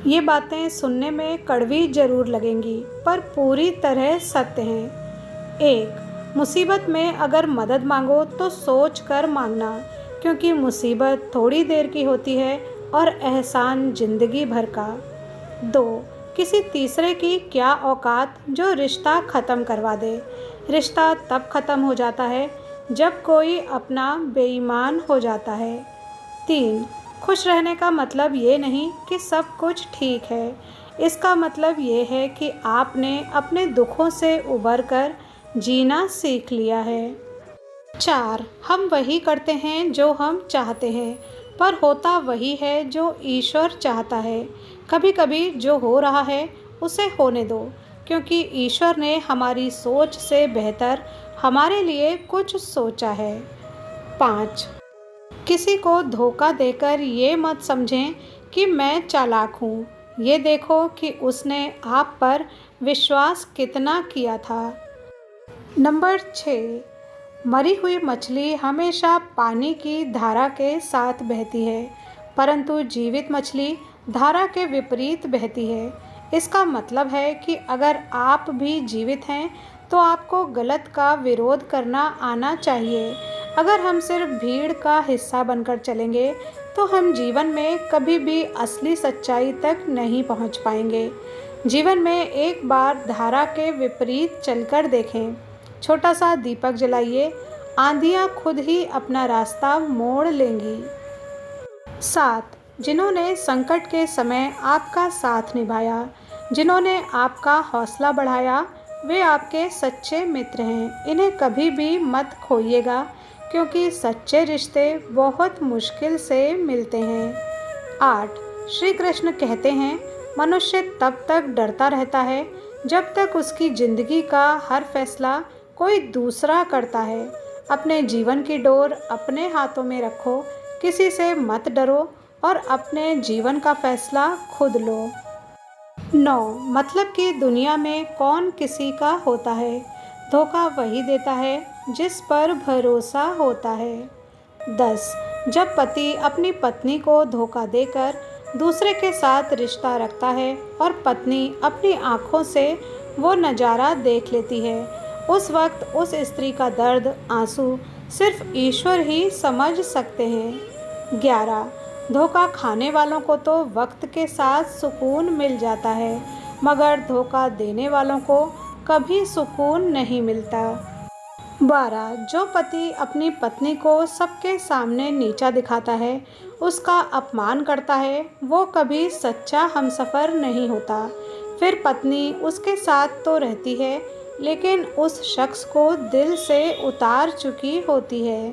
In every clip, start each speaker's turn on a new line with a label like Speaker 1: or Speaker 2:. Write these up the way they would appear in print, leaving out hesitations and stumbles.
Speaker 1: ये बातें सुनने में कड़वी जरूर लगेंगी, पर पूरी तरह सत्य हैं। एक, मुसीबत में अगर मदद मांगो तो सोच कर मांगना, क्योंकि मुसीबत थोड़ी देर की होती है और एहसान जिंदगी भर का। दो, किसी तीसरे की क्या औकात जो रिश्ता ख़त्म करवा दे। रिश्ता तब ख़त्म हो जाता है जब कोई अपना बेईमान हो जाता है। तीन, खुश रहने का मतलब ये नहीं कि सब कुछ ठीक है। इसका मतलब ये है कि आपने अपने दुखों से उबर कर जीना सीख लिया है। चार, हम वही करते हैं जो हम चाहते हैं, पर होता वही है जो ईश्वर चाहता है। कभी कभी जो हो रहा है उसे होने दो, क्योंकि ईश्वर ने हमारी सोच से बेहतर हमारे लिए कुछ सोचा है। पाँच, किसी को धोखा देकर ये मत समझें कि मैं चालाक हूँ। ये देखो कि उसने आप पर विश्वास कितना किया था। नंबर 6, मरी हुई मछली हमेशा पानी की धारा के साथ बहती है, परंतु जीवित मछली धारा के विपरीत बहती है। इसका मतलब है कि अगर आप भी जीवित हैं तो आपको गलत का विरोध करना आना चाहिए। अगर हम सिर्फ भीड़ का हिस्सा बनकर चलेंगे तो हम जीवन में कभी भी असली सच्चाई तक नहीं पहुंच पाएंगे। जीवन में एक बार धारा के विपरीत चलकर देखें। छोटा सा दीपक जलाइए, आंधियाँ खुद ही अपना रास्ता मोड़ लेंगी। 7, जिन्होंने संकट के समय आपका साथ निभाया, जिन्होंने आपका हौसला बढ़ाया, वे आपके सच्चे मित्र हैं। इन्हें कभी भी मत खोइएगा, क्योंकि सच्चे रिश्ते बहुत मुश्किल से मिलते हैं। 8, श्री कृष्ण कहते हैं, मनुष्य तब तक डरता रहता है जब तक उसकी जिंदगी का हर फैसला कोई दूसरा करता है। अपने जीवन की डोर अपने हाथों में रखो, किसी से मत डरो और अपने जीवन का फैसला खुद लो। 9, मतलब कि दुनिया में कौन किसी का होता है। धोखा वही देता है जिस पर भरोसा होता है। 10, जब पति अपनी पत्नी को धोखा देकर दूसरे के साथ रिश्ता रखता है और पत्नी अपनी आँखों से वो नज़ारा देख लेती है, उस वक्त उस स्त्री का दर्द, आंसू सिर्फ ईश्वर ही समझ सकते हैं। 11, धोखा खाने वालों को तो वक्त के साथ सुकून मिल जाता है, मगर धोखा देने वालों को कभी सुकून नहीं मिलता। 12, जो पति अपनी पत्नी को सबके सामने नीचा दिखाता है, उसका अपमान करता है, वो कभी सच्चा हमसफ़र नहीं होता। फिर पत्नी उसके साथ तो रहती है, लेकिन उस शख्स को दिल से उतार चुकी होती है।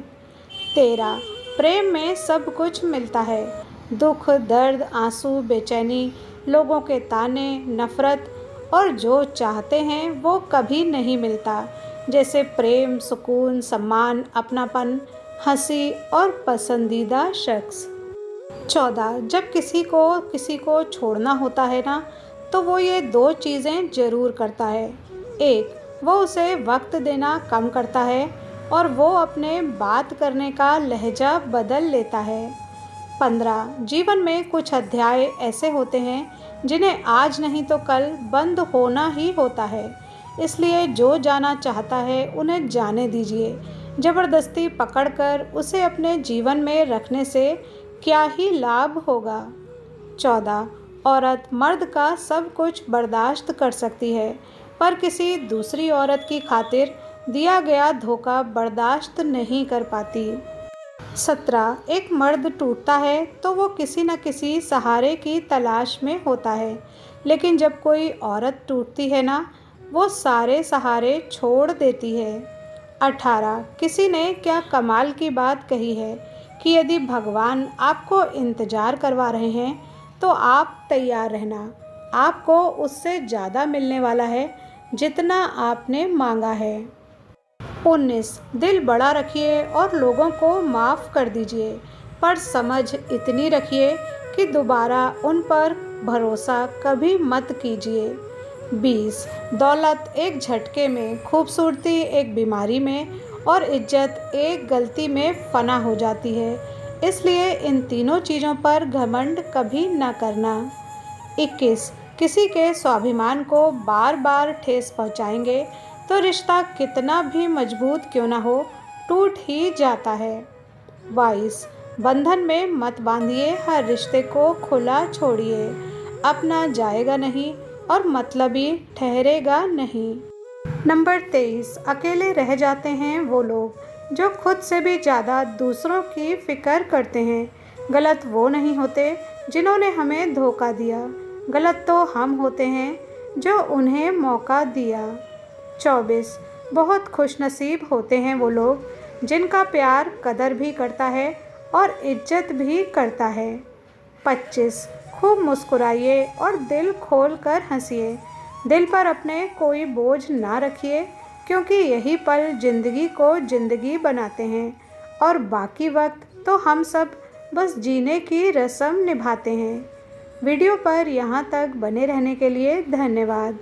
Speaker 1: 13, प्रेम में सब कुछ मिलता है। दुख, दर्द, आंसू, बेचैनी, लोगों के ताने, नफ़रत, और जो चाहते हैं वो कभी नहीं मिलता, जैसे प्रेम, सुकून, सम्मान, अपनापन, हंसी और पसंदीदा शख्स। 14, जब किसी को छोड़ना होता है ना, तो वो ये 2 चीज़ें ज़रूर करता है। एक, वो उसे वक्त देना कम करता है और वो अपने बात करने का लहजा बदल लेता है। 15, जीवन में कुछ अध्याय ऐसे होते हैं जिन्हें आज नहीं तो कल बंद होना ही होता है, इसलिए जो जाना चाहता है उन्हें जाने दीजिए। ज़बरदस्ती पकड़कर उसे अपने जीवन में रखने से क्या ही लाभ होगा। 14, औरत मर्द का सब कुछ बर्दाश्त कर सकती है, पर किसी दूसरी औरत की खातिर दिया गया धोखा बर्दाश्त नहीं कर पाती। 17, एक मर्द टूटता है तो वो किसी न किसी सहारे की तलाश में होता है, लेकिन जब कोई औरत टूटती है ना, वो सारे सहारे छोड़ देती है। 18, किसी ने क्या कमाल की बात कही है कि यदि भगवान आपको इंतज़ार करवा रहे हैं तो आप तैयार रहना, आपको उससे ज़्यादा मिलने वाला है जितना आपने मांगा है। 19, दिल बड़ा रखिए और लोगों को माफ़ कर दीजिए, पर समझ इतनी रखिए कि दोबारा उन पर भरोसा कभी मत कीजिए। 20, दौलत एक झटके में, खूबसूरती एक बीमारी में और इज्जत एक गलती में फ़ना हो जाती है, इसलिए इन तीनों चीज़ों पर घमंड कभी न करना। 21 किसी के स्वाभिमान को बार बार ठेस पहुंचाएंगे तो रिश्ता कितना भी मजबूत क्यों ना हो, टूट ही जाता है। 22 बंधन में मत बांधिए, हर रिश्ते को खुला छोड़िए, अपना जाएगा नहीं और मतलबी ठहरेगा नहीं। नंबर 23 अकेले रह जाते हैं वो लोग जो खुद से भी ज़्यादा दूसरों की फिक्र करते हैं। गलत वो नहीं होते जिन्होंने हमें धोखा दिया, गलत तो हम होते हैं जो उन्हें मौका दिया। 24 बहुत खुशनसीब होते हैं वो लोग जिनका प्यार कदर भी करता है और इज्जत भी करता है। 25 खूब मुस्कुराइए और दिल खोल कर हंसिए, दिल पर अपने कोई बोझ ना रखिए, क्योंकि यही पल ज़िंदगी को ज़िंदगी बनाते हैं और बाकी वक्त तो हम सब बस जीने की रस्म निभाते हैं। वीडियो पर यहाँ तक बने रहने के लिए धन्यवाद।